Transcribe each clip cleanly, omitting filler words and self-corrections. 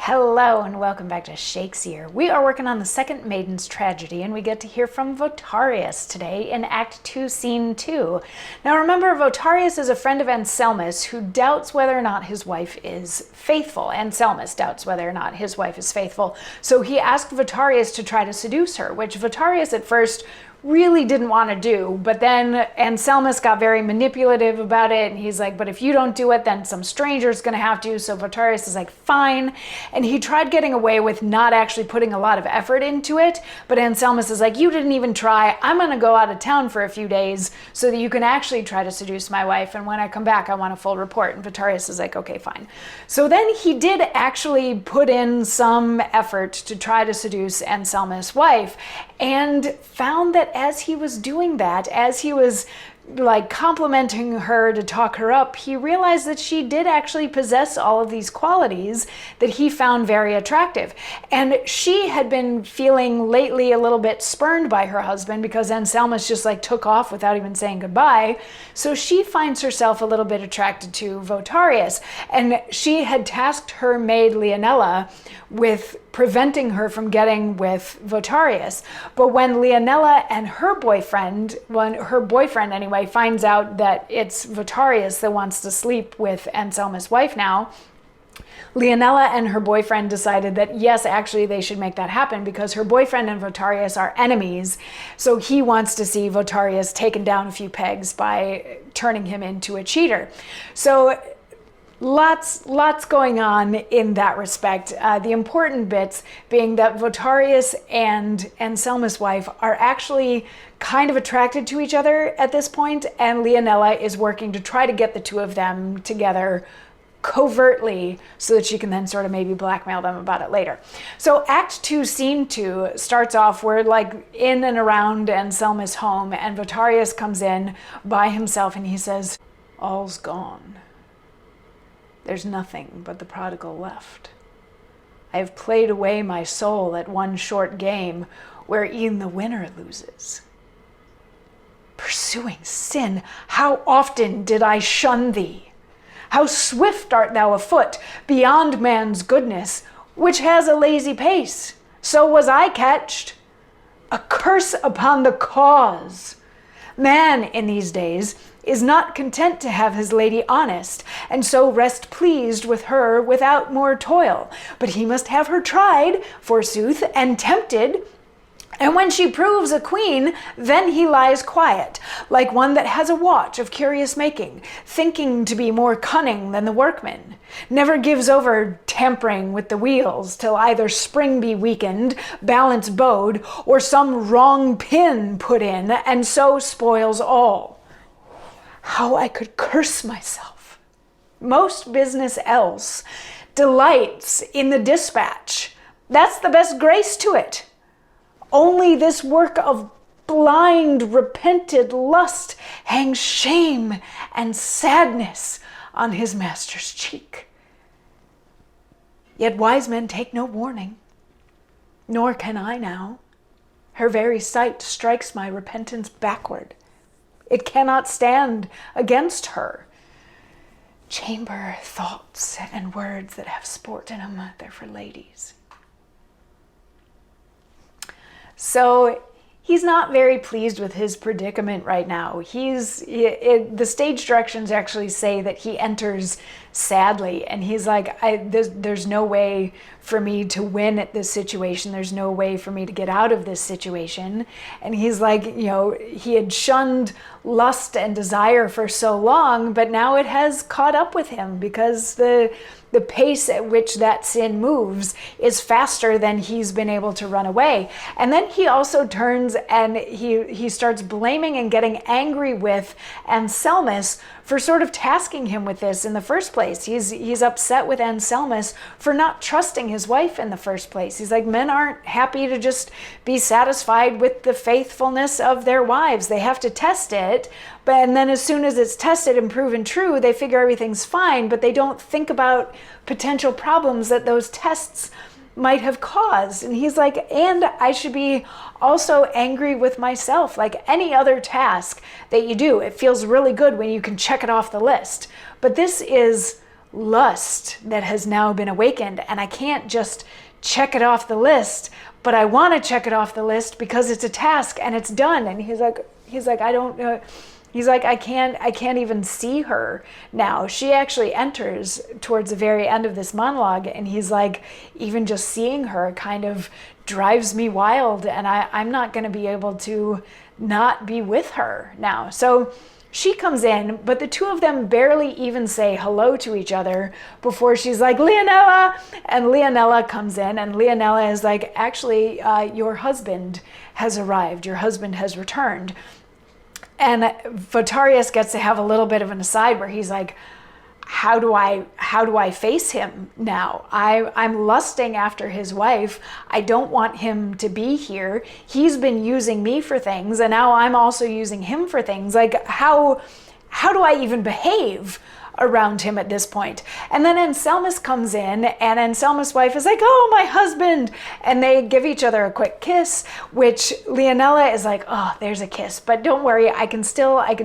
Hello and welcome back to Shakesyear. We are working on the second Maiden's tragedy, and we get to hear from Votarius today in Act 2, Scene 2. Now remember, Votarius is a friend of Anselmus who doubts whether or not his wife is faithful. Anselmus doubts whether or not his wife is faithful. So he asked Votarius to try to seduce her, which Votarius at first really didn't want to do, but then Anselmus got very manipulative about it, and he's like, but if you don't do it, then some stranger's gonna have to. So Votarius is like, fine, and he tried getting away with not actually putting a lot of effort into it, but Anselmus is like, you didn't even try. I'm gonna go out of town for a few days so that you can actually try to seduce my wife, and when I come back I want a full report. And Votarius is like, okay, fine. So then he did actually put in some effort to try to seduce Anselmus' wife, and found that as he was doing that, as he was like complimenting her to talk her up, he realized that she did actually possess all of these qualities that he found very attractive. And she had been feeling lately a little bit spurned by her husband because Anselmus just like took off without even saying goodbye. So she finds herself a little bit attracted to Votarius, and she had tasked her maid Leonella with preventing her from getting with Votarius. But when Leonella and her boyfriend, anyway, finds out that it's Votarius that wants to sleep with Anselmus' wife now, Leonella and her boyfriend decided that yes, actually they should make that happen because her boyfriend and Votarius are enemies. So he wants to see Votarius taken down a few pegs by turning him into a cheater. So lots going on in that respect. The important bits being that Votarius and Anselmus' wife are actually kind of attracted to each other at this point, and Leonella is working to try to get the two of them together covertly so that she can then sort of maybe blackmail them about it later. So Act 2, Scene 2 starts off, we're like in and around Anselmus' home, and Votarius comes in by himself and he says, "All's gone. There's nothing but the prodigal left. I have played away my soul at one short game where e'en the winner loses. Pursuing sin, how often did I shun thee? How swift art thou afoot beyond man's goodness, which has a lazy pace. So was I catched. A curse upon the cause. Man in these days is not content to have his lady honest, and so rest pleased with her without more toil. But he must have her tried, forsooth, and tempted. And when she proves a queen, then he lies quiet, like one that has a watch of curious making, thinking to be more cunning than the workman. Never gives over tampering with the wheels, till either spring be weakened, balance bowed, or some wrong pin put in, and so spoils all. How I could curse myself. Most business else delights in the dispatch. That's the best grace to it. Only this work of blind, repented lust hangs shame and sadness on his master's cheek. Yet wise men take no warning, nor can I now. Her very sight strikes my repentance backward. It cannot stand against her. Chamber thoughts and words that have sport in 'em, they're for ladies. So he's not very pleased with his predicament right now. The stage directions actually say that he enters sadly, and he's like, there's no way for me to win at this situation. There's no way for me to get out of this situation. And he's like, he had shunned lust and desire for so long, but now it has caught up with him because the pace at which that sin moves is faster than he's been able to run away. And then he also turns and he starts blaming and getting angry with Anselmus for sort of tasking him with this in the first place. He's upset with Anselmus for not trusting his wife in the first place. He's like, men aren't happy to just be satisfied with the faithfulness of their wives. They have to test it, and then as soon as it's tested and proven true, they figure everything's fine, but they don't think about potential problems that those tests might have caused. And he's like, and I should be also angry with myself. Like any other task that you do, it feels really good when you can check it off the list. But this is lust that has now been awakened, and I can't just check it off the list, but I want to check it off the list because it's a task and it's done. And he's like, I don't know. He's like, I can't even see her now. She actually enters towards the very end of this monologue, and he's like, even just seeing her kind of drives me wild, and I'm not going to be able to not be with her now. So she comes in, but the two of them barely even say hello to each other before she's like, Leonella! And Leonella comes in, and Leonella is like, actually, your husband has arrived. Your husband has returned. And Votarius gets to have a little bit of an aside where he's like, how do I face him now? I'm lusting after his wife. I don't want him to be here. He's been using me for things, and now I'm also using him for things. Like, how do I even behave around him at this point? And then Anselmus comes in, and Anselmus' wife is like, oh, my husband. And they give each other a quick kiss, which Leonella is like, oh, there's a kiss. But don't worry, I can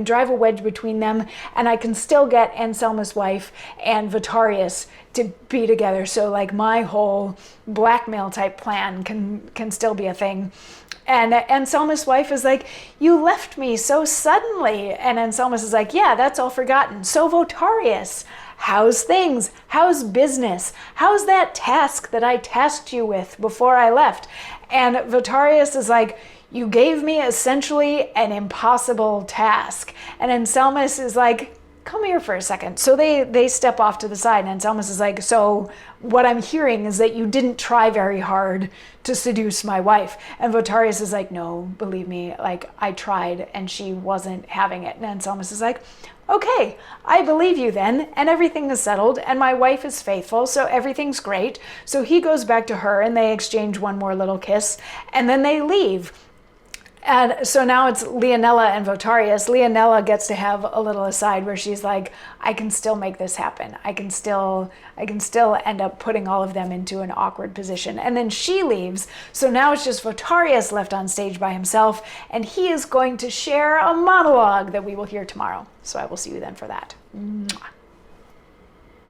drive a wedge between them, and I can still get Anselmus' wife and Votarius to be together. So like my whole blackmail type plan can still be a thing. And Anselmus' wife is like, you left me so suddenly. And Anselmus is like, yeah, that's all forgotten. So Votarius, how's things? How's business? How's that task that I tasked you with before I left? And Votarius is like, you gave me essentially an impossible task. And Anselmus is like, come here for a second. So they step off to the side, and Anselmus is like, so what I'm hearing is that you didn't try very hard to seduce my wife. And Votarius is like, no, believe me, like I tried and she wasn't having it. And Anselmus is like, okay, I believe you then, and everything is settled, and my wife is faithful, so everything's great. So he goes back to her, and they exchange one more little kiss, and then they leave. And so now it's Leonella and Votarius. Leonella gets to have a little aside where she's like, I can still make this happen. I can still end up putting all of them into an awkward position. And then she leaves. So now it's just Votarius left on stage by himself, and he is going to share a monologue that we will hear tomorrow. So I will see you then for that. Mwah.